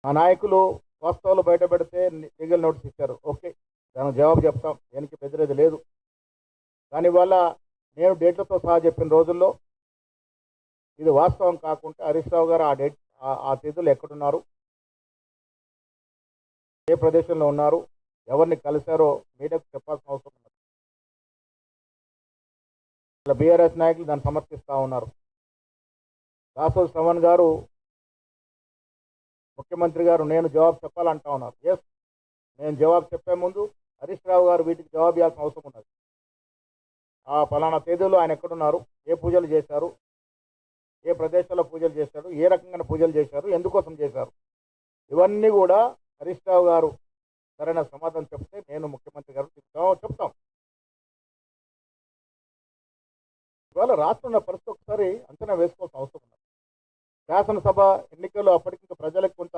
మా నాయకులు వాస్తవాలు బయట పెడితే లీగల్ నోటీస్ ఇచ్చారు. ఓకే, దానికి జవాబు చెప్తాం, దేనికి బెదిరేది లేదు. కానీ ఇవాళ నేను డేట్లతో సహా చెప్పిన రోజుల్లో ఇది వాస్తవం కాకుంటే హరీష్ రావు గారు ఆ తేదీలు ఎక్కడున్నారు, ఏ ప్రదేశంలో ఉన్నారు, ఎవరిని కలిశారో మీడియాకు చెప్పాల్సిన అవసరం ఉన్నది. ఇలా బీఆర్ఎస్ నాయకులు దాన్ని సమర్థిస్తూ ఉన్నారు. దాసోజు శ్రవణ్ గారు ముఖ్యమంత్రి గారు నేను జవాబు చెప్పాలంటా ఉన్నారు. ఎస్, నేను జవాబు చెప్పే ముందు హరీష్ రావు గారు వీటికి జవాబు ఇవ్వాల్సిన అవసరం ఉన్నది. ఆ ఫలానా తేదీలో ఆయన ఎక్కడున్నారు, ఏ పూజలు చేశారు, ఏ ప్రదేశాల్లో పూజలు చేశారు, ఏ రకంగా పూజలు చేశారు, ఎందుకోసం చేశారు, ఇవన్నీ కూడా హరీష్ రావు గారు సరైన సమాధానం చెప్తే నేను ముఖ్యమంత్రి గారు చెప్తాం. ఇవాళ రాష్ట్రంలో పరిస్థితి ఒకసారి అంచనా వేసుకోవాల్సిన అవసరం ఉన్నది. శాసనసభ ఎన్నికల్లో అప్పటికి ప్రజలకు కొంత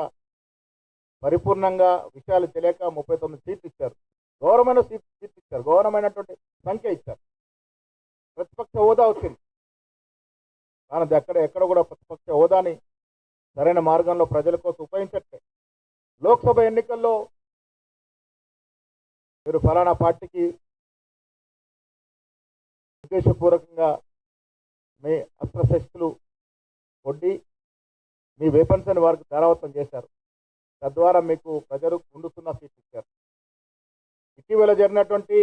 పరిపూర్ణంగా విషయాలు తెలియక 39 సీట్లు ఇచ్చారు. గౌరవమైన సీట్లు ఇచ్చారు, గౌరవమైనటువంటి సంఖ్య ఇచ్చారు. ప్రతిపక్ష హోదా వచ్చింది, కానీ ఎక్కడ కూడా ప్రతిపక్ష హోదాని సరైన మార్గంలో ప్రజల కోసం ఉపయోగించట్లే. లోక్సభ ఎన్నికల్లో మీరు ఫలానా పార్టీకి ఉద్దేశపూర్వకంగా మీ అస్త్రశస్త్రులు కొట్టి మీ వెపన్స్ అని వారికి ధారావతం చేశారు. తద్వారా మీకు ప్రజలు 2 సీట్లు ఇచ్చారు. ఇటీవల జరిగినటువంటి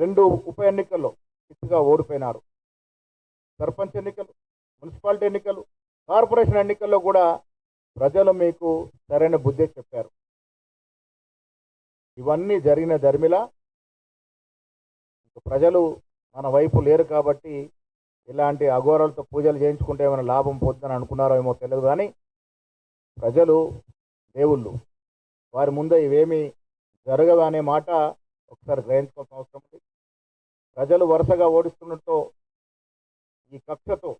2 ఉప ఎన్నికల్లో చిత్తుగా ఓడిపోయినారు. సర్పంచ్ ఎన్నికలు, మున్సిపాలిటీ ఎన్నికలు, కార్పొరేషన్ ఎన్నికల్లో కూడా ప్రజలు మీకు సరైన బుద్ధి చెప్పారు. ఇవన్నీ జరిగిన ధర్మిలా ప్రజలు మన వైపు లేరు కాబట్టి ఇలాంటి అఘోరాలతో పూజలు చేయించుకుంటే ఏమైనా లాభం పోతుందని అనుకున్నారో ఏమో తెలియదు. కానీ ప్రజలు దేవుళ్ళు, వారి ముందే ఇవేమీ జరగవు అనే మాట ఒకసారి గ్రహించుకోవాల్సిన అవసరం ఉంది. ప్రజలు వరుసగా ఓడిస్తున్నట్టు ఈ కక్షతో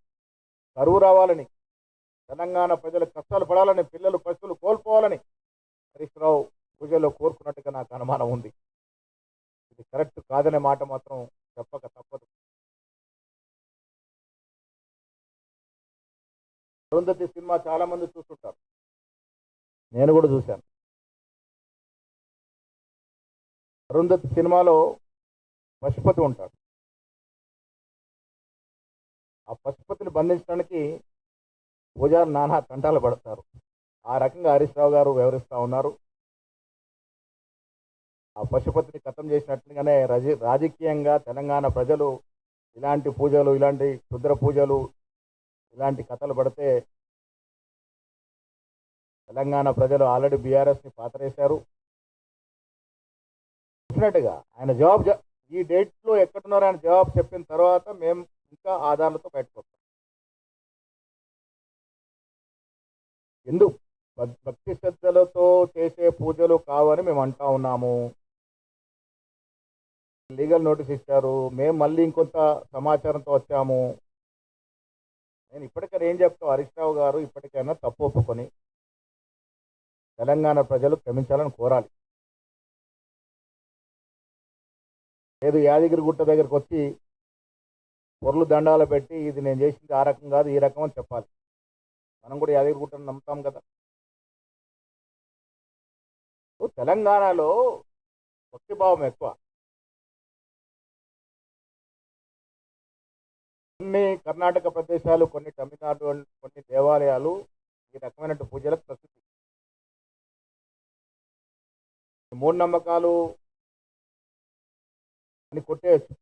కరువు రావాలని, తెలంగాణ ప్రజలు కష్టాలు పడాలని, పిల్లలు పశువులు కోల్పోవాలని హరీష్ రావు పూజల్లో కోరుకున్నట్టుగా నాకు అనుమానం ఉంది. ఇది కరెక్ట్ కాదనే మాట మాత్రం చెప్పక తప్పదు. అరుంధతి సినిమా చాలా మంది చూస్తుంటారు, నేను కూడా చూశాను. అరుంధతి సినిమాలో పశుపతి ఉంటాడు. ఆ పశుపతిని బంధించడానికి పూజారు నానా తంటాలు పడతారు. ఆ రకంగా హరీష్ రావు గారు వ్యవహరిస్తూ ఉన్నారు. ఆ పశుపతిని ఖతం చేసినట్టుగానే రాజకీయంగా తెలంగాణ ప్రజలు ఇలాంటి పూజలు, ఇలాంటి క్షుద్ర పూజలు, ఇలాంటి కథలు పడితే తెలంగాణ ప్రజలు ఆల్రెడీ బీఆర్ఎస్ని పాతరేశారు. చెప్పినట్టుగా ఆయన జవాబు ఈ డేట్లో ఎక్కడున్నారో ఆయన జవాబు చెప్పిన తర్వాత మేము ఇంకా ఆధారాలతో బయటకు వస్తాం. ఎందుకు భక్తి శ్రద్ధలతో చేసే పూజలు కావని మేము అంటా ఉన్నాము. లీగల్ నోటీస్ ఇచ్చారు, మేము మళ్ళీ ఇంకొంత సమాచారంతో వచ్చాము. నేను ఇప్పటికైనా ఏం చెప్తాను, హరీష్ రావు గారు ఇప్పటికైనా తప్పు ఒప్పుకొని తెలంగాణ ప్రజలు క్షమించాలని కోరాలి. లేదు యాదగిరి గుట్ట దగ్గరకు వచ్చి పొర్లు దండాలు పెట్టి ఇది నేను చేసింది ఆ రకం కాదు ఈ రకం అని చెప్పాలి. మనం కూడా యాదగిరి గుట్టను నమ్ముతాం కదా. తెలంగాణలో భక్తిభావం ఎక్కువ. కొన్ని కర్ణాటక ప్రదేశాలు, కొన్ని తమిళనాడు, కొన్ని దేవాలయాలు ఈ రకమైన పూజలకు ప్రసిద్ధి. మూఢనమ్మకాలు అని కొట్టేయచ్చు.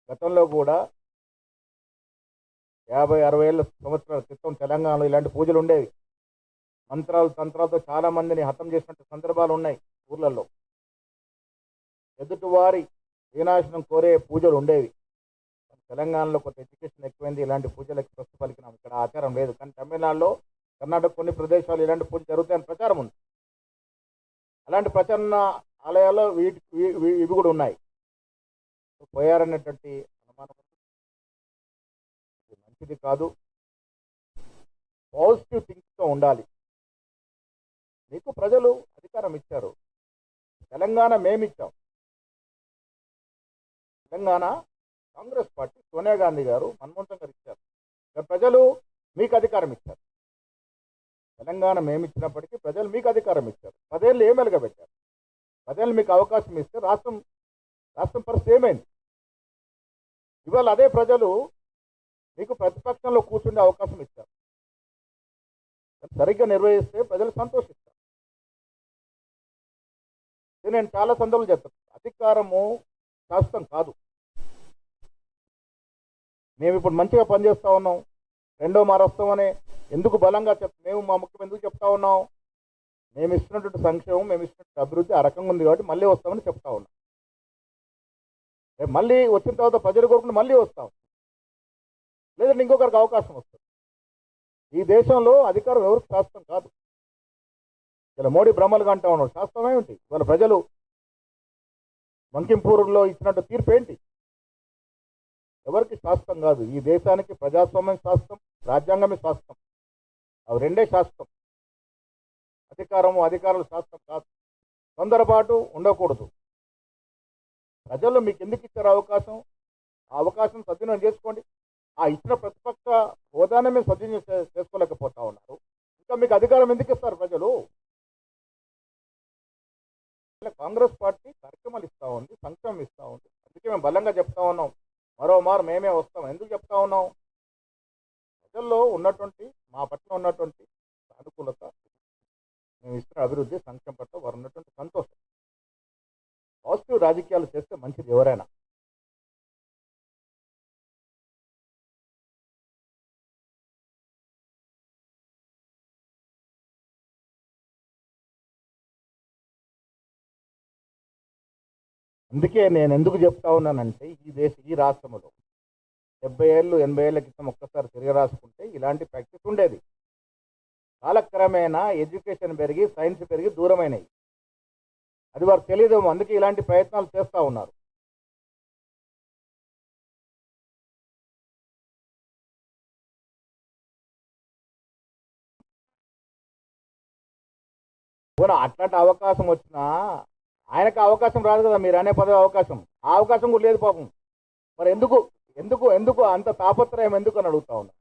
గతంలో కూడా 50-60 సంవత్సరాల క్రితం తెలంగాణలో ఇలాంటి పూజలు ఉండేవి. మంత్రాలు తంత్రాలతో చాలా మందిని హతం చేసినట్టు సందర్భాలు ఉన్నాయి. ఊర్లలో ఎదుటివారి వినాశనం కోరే పూజలు ఉండేవి. తెలంగాణలో కొంత ఎడ్యుకేషన్ ఎక్కువైంది, ఇలాంటి పూజలకు ప్రస్తుత పలికినాం. ఇక్కడ ఆచారం లేదు. కానీ తమిళనాడులో, కర్ణాటక కొన్ని ప్రదేశాలు ఇలాంటి పూజ జరుగుతాయని ప్రచారం ఉంది. అలాంటి ప్రచారణ ఆలయాల్లో ఇవి కూడా ఉన్నాయి. పోయారనేటువంటి అనుమానం మంచిది కాదు. పాజిటివ్ థింక్స్తో ఉండాలి. మీకు ప్రజలు అధికారం ఇచ్చారు, తెలంగాణ మేమిచ్చాం. తెలంగాణ కాంగ్రెస్ పార్టీ, సోనియా గాంధీ గారు, మన్మోహన్ సింగ్ గారు ఇచ్చారు. ప్రజలు మీకు అధికారం ఇచ్చారు. తెలంగాణ మేము ఇచ్చినప్పటికీ ప్రజలు మీకు అధికారం ఇచ్చారు. 10 ఏళ్ళు ఏం వెలగబెట్టారు? 10 ఏళ్ళు మీకు అవకాశం ఇస్తే రాష్ట్రం పరిస్థితి ఏమైంది? ఇవాళ అదే ప్రజలు మీకు ప్రతిపక్షంలో కూర్చుండే అవకాశం ఇచ్చారు. సరిగ్గా నిర్వహిస్తే ప్రజలు సంతోషిస్తారు. ఇది నేను చాలా సందర్భాలు చెప్తాను. అధికారము శాశ్వతం కాదు. మేము ఇప్పుడు మంచిగా పనిచేస్తా ఉన్నాం, రెండో మారు వస్తామని ఎందుకు బలంగా మేము మా ముఖ్యం ఎందుకు చెప్తా ఉన్నాం? మేము ఇస్తున్నటువంటి సంక్షేమం, మేము ఇస్తున్నటువంటి అభివృద్ధి ఆ రకంగా ఉంది కాబట్టి మళ్ళీ వస్తామని చెప్తా ఉన్నాం. మళ్ళీ వచ్చిన తర్వాత ప్రజలు కోరుకుంటే మళ్ళీ వస్తాం, లేదంటే ఇంకొకరికి అవకాశం వస్తుంది. ఈ దేశంలో అధికారం ఎవరికి శాస్త్రం కాదు. ఇలా మోడీ భ్రమలుగా అంటా ఉన్నాడు. శాస్త్రం ఏమిటి? ఇవాళ ప్రజలు మంకింపూర్లో ఇచ్చినట్టు తీర్పు ఏంటి? ఎవరికి శాస్త్రం కాదు. ఈ దేశానికి ప్రజాస్వామ్యం శాస్త్రం, రాజ్యాంగమే శాస్త్రం. అవి రెండే శాస్త్రం. అధికారులు శాస్త్రం కాదు. తొందరపాటు ఉండకూడదు. ప్రజలు మీకు ఎందుకు ఇచ్చారు అవకాశం? ఆ అవకాశం సద్వినియోగం చేసుకోండి. ఆ ఇచ్చిన ప్రతిపక్ష హోదానే మేము సద్వినియోగం చేసుకోలేకపోతా ఉన్నారు. ఇంకా మీకు అధికారం ఎందుకు ఇస్తారు ప్రజలు? కాంగ్రెస్ పార్టీ కార్యక్రమాలు ఇస్తూ ఉంది, సంక్షేమం ఇస్తూ ఉంది. అందుకే మేము బలంగా చెప్తా ఉన్నాం, మరోమారు మేమే వస్తాం. ఎందుకు చెప్తా ఉన్నాం? ప్రజల్లో ఉన్నటువంటి, మా పట్ల ఉన్నటువంటి అనుకూలత, మేము ఇస్తున్న అభివృద్ధి, సంక్షేమం పట్ల వారు ఉన్నటువంటి సంతోషం. పాజిటివ్ రాజకీయాలు చేస్తే మంచిది ఎవరైనా. అందుకే నేను ఎందుకు చెప్తా ఉన్నానంటే, ఈ రాష్ట్రంలో 70 ఏళ్ళు 80 ఏళ్ల క్రితం ఒక్కసారి తిరిగి రాసుకుంటే ఇలాంటి ప్రాక్టీస్ ఉండేది. కాలక్రమేణా ఎడ్యుకేషన్ పెరిగి, సైన్స్ పెరిగి దూరమైనవి. అది వారికి తెలియదేమో. అందుకే ఇలాంటి ప్రయత్నాలు చేస్తూ ఉన్నారు. అట్లాంటి అవకాశం వచ్చినా ఆయనకు అవకాశం రాదు కదా. మీరు అనే పదవి అవకాశం, ఆ అవకాశం కూడా లేదు పాపం. మరి ఎందుకు అంత తాపత్రయం ఎందుకు అని అడుగుతా ఉన్నా.